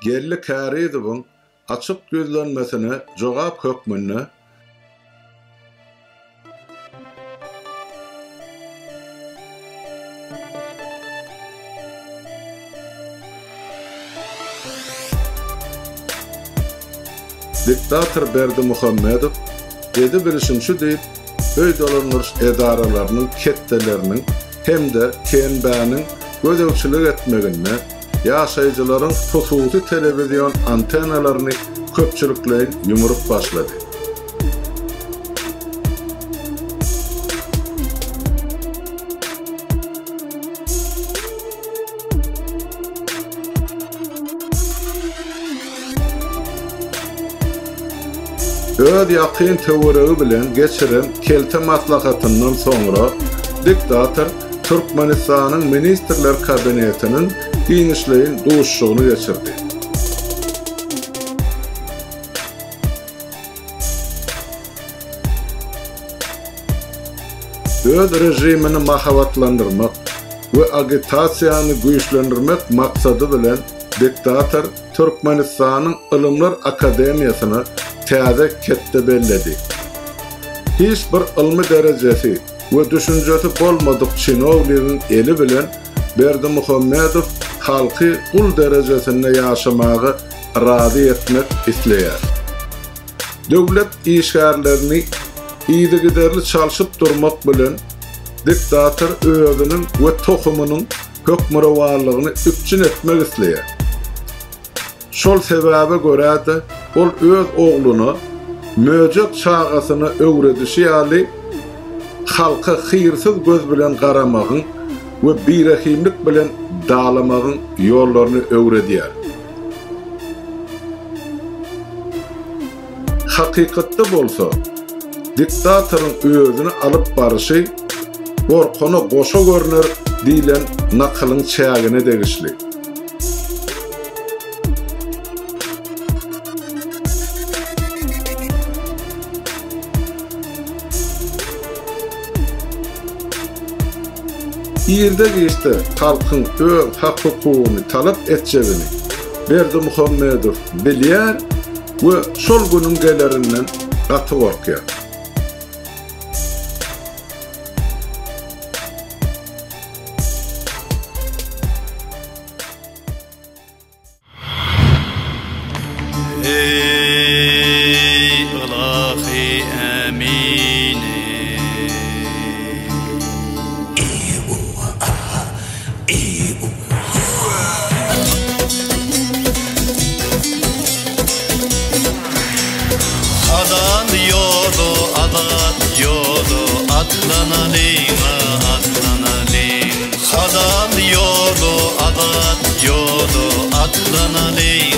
gelli käriydiň açyk gözlenmesine jogap hökmünde diktator Berdimuhammedow edi bilişim şu deyip öýdolanmış edaralarynyň ketdeleriniň hemde kenbäniň gözegçilik etmeginde ýaşaýjylaryň hususy telewizion antennalaryny köpçülikleýin ýumrup başlady. Öz ýakyn töweregi bilen geçiren kelte maslahatyndan soňra diktator Türkmenistanyň ministrler kabinetiniň giňişleýin duşşugyny geçirdi. Öz rejimini mahavatlandyrmak we agitasiýany güýçlendirmek maksady bilen diktator Türkmenistanyň Ilymlar Akademiýasyny täze ketde belledi. Hiç bir ilmi derejesi we düşünjesi bolmadyk çinowlygyň eli bilen Berdimuhammedow halky kul derejesinde ýaşamagy razy etmek isleýär. Döwlet işgärlerini ýygy çalşyp durmak bilen diktator özüniň we tohumynyň hökmürawarlygyny üpçün etmek isleýär. Şol sebäbe görä-de ol öz ogluny möjek çağasyny öwredişi ýaly halka hyrsyz göz bilen garamagyň we birahimlik bilen dağlamagyň ýollaryny öwredýär. Hakykatda bolsa, diktatoryň özüni alyp barşy gorkuna goşa görner diýilen nakylyň çägine degişli. Ýerde geçti halkyň öz hakykyny talap etjegini Berdimuhammedow bilýär we şol günüň gelerinden gaty gorkýar. Ey Ilahi Emine atlanalım